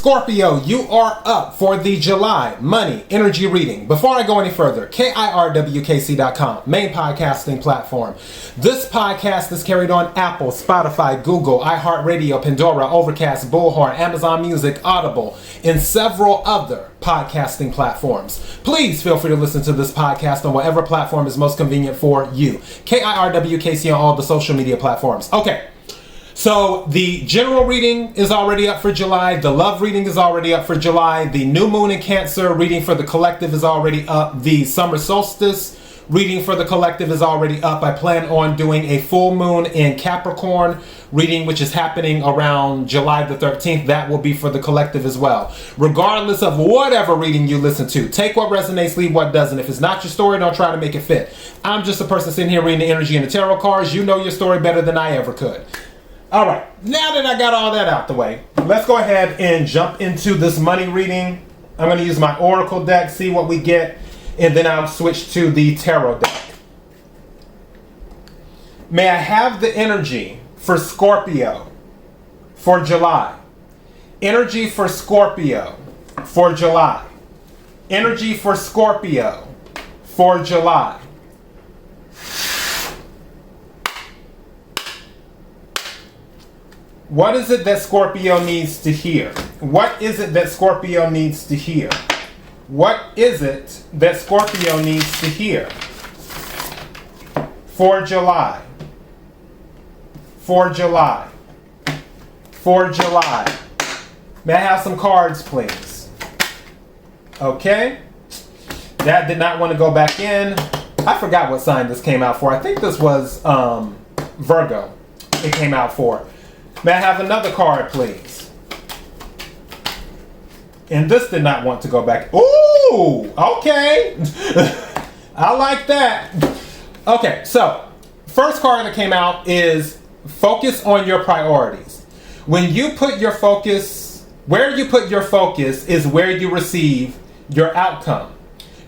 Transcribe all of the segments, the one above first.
Scorpio, you are up for the July money energy reading. Before I go any further, KIRWKC.com, main podcasting platform. This podcast is carried on Apple, Spotify, Google, iHeartRadio, Pandora, Overcast, Bullhorn, Amazon Music, Audible, and several other podcasting platforms. Please feel free to listen to this podcast on whatever platform is most convenient for you. KIRWKC on all the social media platforms. Okay. So the general reading is already up for July. The love reading is already up for July. The new moon in Cancer reading for the collective is already up. The summer solstice reading for the collective is already up. I plan on doing a full moon in Capricorn reading, which is happening around July the 13th. That will be for the collective as well. Regardless of whatever reading you listen to, take what resonates, leave what doesn't. If it's not your story, don't try to make it fit. I'm just a person sitting here reading the energy and the tarot cards. You know your story better than I ever could. All right, now that I got all that out the way, let's go ahead and jump into this money reading. I'm going to use my Oracle deck, see what we get, and then I'll switch to the tarot deck. May I have the energy for Scorpio for July? Energy for Scorpio for July. Energy for Scorpio for July. What is it that Scorpio needs to hear? What is it that Scorpio needs to hear? What is it that Scorpio needs to hear for July? For July. For July. May I have some cards, please? Okay. That did not want to go back in. I forgot what sign this came out for. I think this was Virgo. It came out for. May I have another card, please? And this did not want to go back. Ooh, okay. I like that. Okay, so first card that came out is focus on your priorities. When you put your focus, where you put your focus is where you receive your outcome.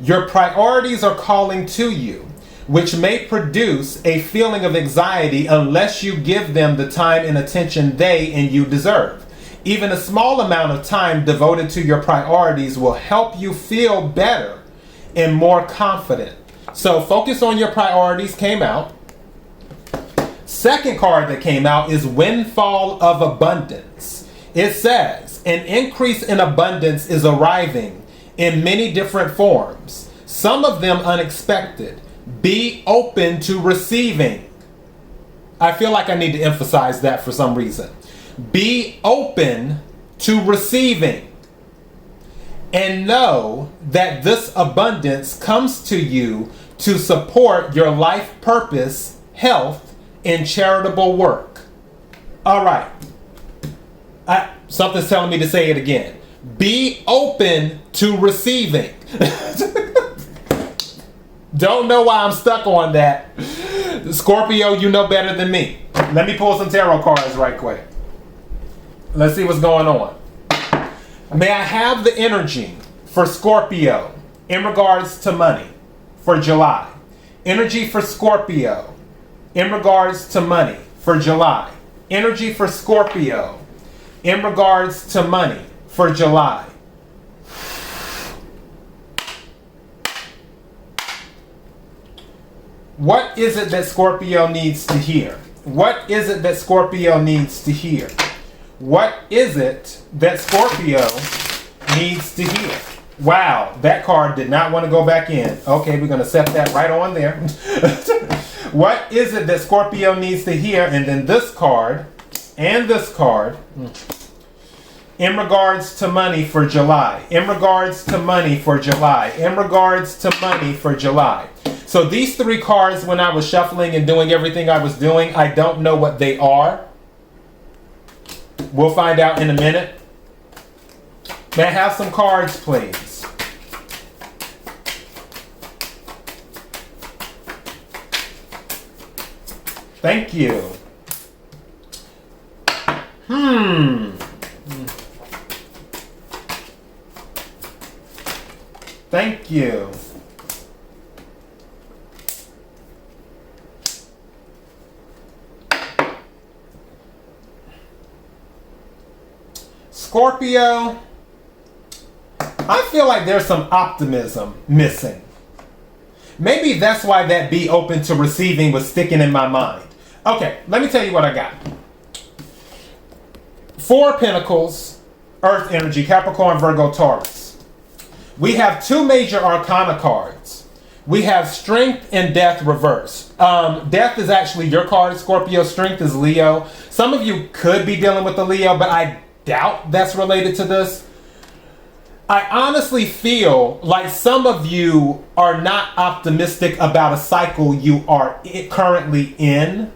Your priorities are calling to you, which may produce a feeling of anxiety unless you give them the time and attention they and you deserve. Even a small amount of time devoted to your priorities will help you feel better and more confident. So focus on your priorities came out. Second card that came out is Windfall of Abundance. It says, an increase in abundance is arriving in many different forms, some of them unexpected. Be open to receiving. I feel like I need to emphasize that for some reason. Be open to receiving. And know that this abundance comes to you to support your life purpose, health, and charitable work. All right. Something's telling me to say it again. Be open to receiving. Don't know why I'm stuck on that. Scorpio, you know better than me. Let me pull some tarot cards right quick. Let's see what's going on. May I have the energy for Scorpio in regards to money for July? Energy for Scorpio in regards to money for July. Energy for Scorpio in regards to money for July. What is it that Scorpio needs to hear? What is it that Scorpio needs to hear? What is it that Scorpio needs to hear? Wow, that card did not want to go back in. Okay, we're going to set that right on there. What is it that Scorpio needs to hear? And then this card and this card in regards to money for July. In regards to money for July. In regards to money for July. So these three cards, when I was shuffling and doing everything I was doing, I don't know what they are. We'll find out in a minute. May I have some cards, please? Thank you. Thank you. Scorpio, I feel like there's some optimism missing. Maybe that's why that be open to receiving was sticking in my mind. Okay, let me tell you what I got. 4 of Pentacles, Earth energy, Capricorn, Virgo, Taurus. We have 2 major arcana cards. We have Strength and Death reverse. Death is actually your card, Scorpio. Strength is Leo. Some of you could be dealing with the Leo, but I doubt that's related to this. I honestly feel like some of you are not optimistic about a cycle you are currently in.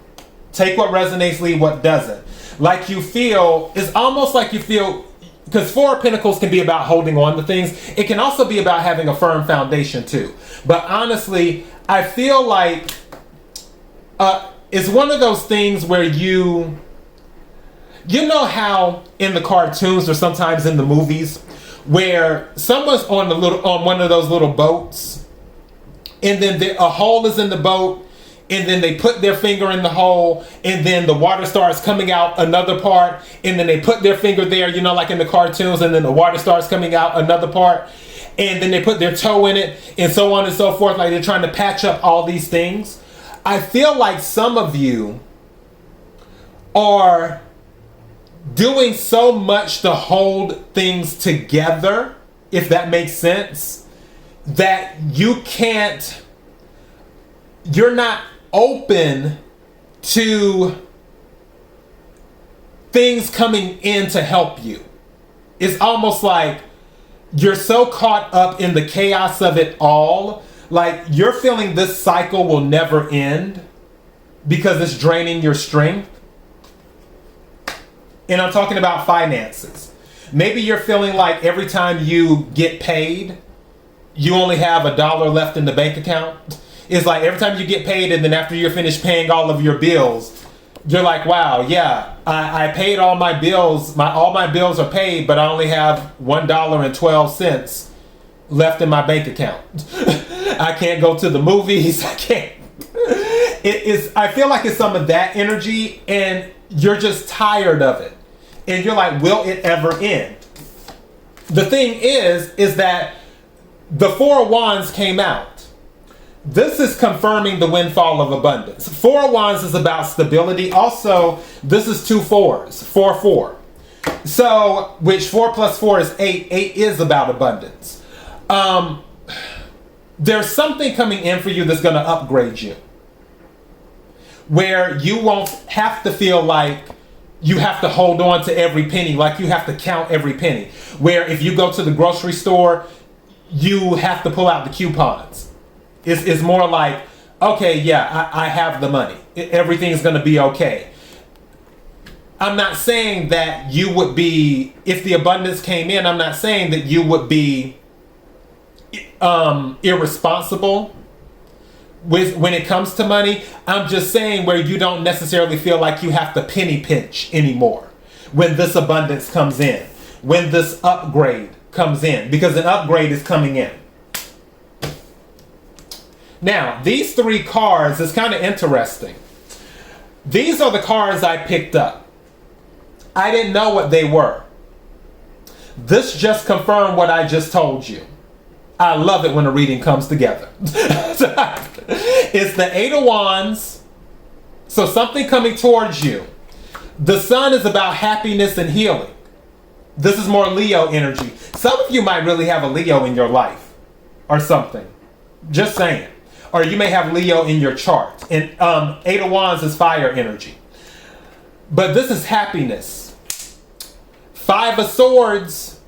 Take what resonates, leave what doesn't. Like you feel, it's almost like you feel, because 4 of Pentacles can be about holding on to things. It can also be about having a firm foundation too. But honestly, I feel like it's one of those things where you know how in the cartoons or sometimes in the movies where someone's on one of those little boats, and then a hole is in the boat, and then they put their finger in the hole, and then the water starts coming out another part, and then they put their finger there, you know, like in the cartoons, and then the water starts coming out another part, and then they put their toe in it, and so on and so forth, like they're trying to patch up all these things. I feel like some of you are doing so much to hold things together, if that makes sense, that you're not open to things coming in to help you. It's almost like you're so caught up in the chaos of it all, like you're feeling this cycle will never end because it's draining your strength. And I'm talking about finances. Maybe you're feeling like every time you get paid, you only have $1 left in the bank account. It's like every time you get paid, and then after you're finished paying all of your bills, you're like, wow, yeah, I paid all my bills. All my bills are paid, but I only have $1.12 left in my bank account. I can't go to the movies. I can't. I feel like it's some of that energy, and you're just tired of it. And you're like, will it ever end? The thing is that the 4 of Wands came out. This is confirming the windfall of abundance. 4 of Wands is about stability. Also, this is 2 4s, 4 4. So, which 4 plus 4 is 8. 8 is about abundance. There's something coming in for you that's going to upgrade you, where you won't have to feel like you have to hold on to every penny, like you have to count every penny. Where if you go to the grocery store, you have to pull out the coupons. It's more like, okay, yeah, I have the money. Everything's going to be okay. I'm not saying that you would be, if the abundance came in, I'm not saying that you would be irresponsible when it comes to money. I'm just saying where you don't necessarily feel like you have to penny pinch anymore when this abundance comes in, when this upgrade comes in, because an upgrade is coming in. Now, these 3 cards is kind of interesting. These are the cards I picked up. I didn't know what they were. This just confirmed what I just told you. I love it when a reading comes together. It's the 8 of Wands. So something coming towards you. The Sun is about happiness and healing. This is more Leo energy. Some of you might really have a Leo in your life or something. Just saying. Or you may have Leo in your chart. And 8 of Wands is fire energy. But this is happiness. 5 of Swords,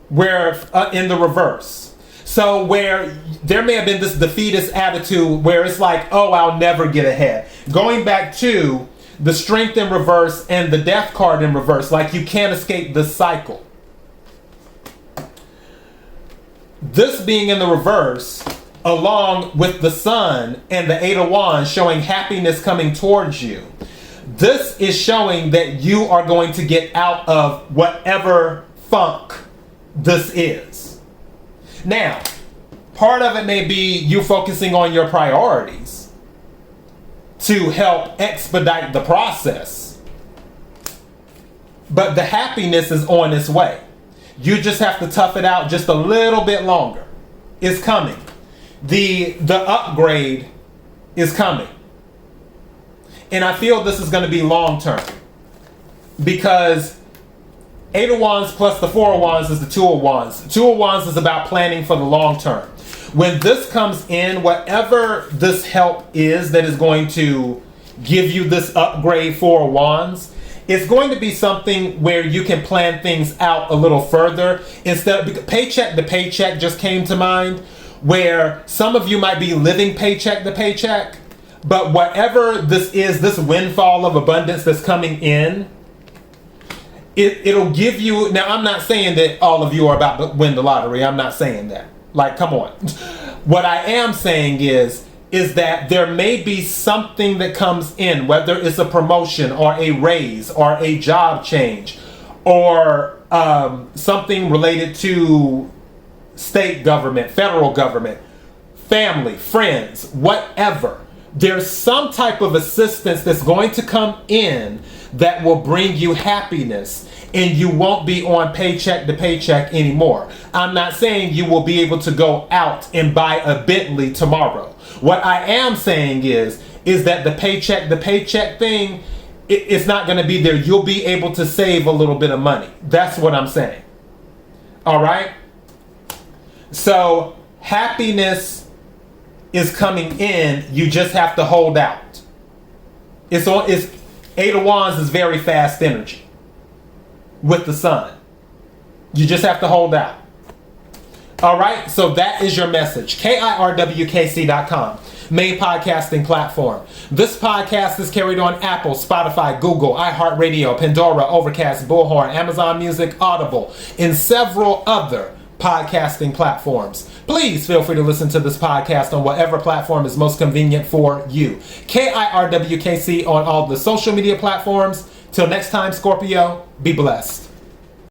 where in the reverse. So where there may have been this defeatist attitude where it's like, oh, I'll never get ahead. Going back to the Strength in reverse and the Death card in reverse, like you can't escape this cycle. This being in the reverse, along with the Sun and the 8 of Wands showing happiness coming towards you. This is showing that you are going to get out of whatever funk this is. Now, part of it may be you focusing on your priorities to help expedite the process. But the happiness is on its way. You just have to tough it out just a little bit longer. It's coming. The upgrade is coming. And I feel this is going to be long term. Because 8 of Wands plus the 4 of Wands is the 2 of Wands. 2 of Wands is about planning for the long term. When this comes in, whatever this help is that is going to give you this upgrade 4 of Wands, it's going to be something where you can plan things out a little further. Instead of paycheck to paycheck just came to mind, where some of you might be living paycheck to paycheck, but whatever this is, this windfall of abundance that's coming in, it'll give you, now I'm not saying that all of you are about to win the lottery. I'm not saying that. Like, come on. What I am saying is that there may be something that comes in, whether it's a promotion or a raise or a job change or something related to state government, federal government, family, friends, whatever. There's some type of assistance that's going to come in that will bring you happiness, and you won't be on paycheck to paycheck anymore. I'm not saying you will be able to go out and buy a Bentley tomorrow. What I am saying is that the paycheck to paycheck thing, it's not going to be there. You'll be able to save a little bit of money. That's what I'm saying. All right? So happiness is coming in. You just have to hold out. It's 8 of Wands is very fast energy with the sun. You just have to hold out. All right, so that is your message. KIRWKC.com, main podcasting platform. This podcast is carried on Apple, Spotify, Google, iHeartRadio, Pandora, Overcast, Bullhorn, Amazon Music, Audible, and several other podcasting platforms. Please feel free to listen to this podcast on whatever platform is most convenient for you. KIRWKC on all the social media platforms. Till next time, Scorpio, be blessed.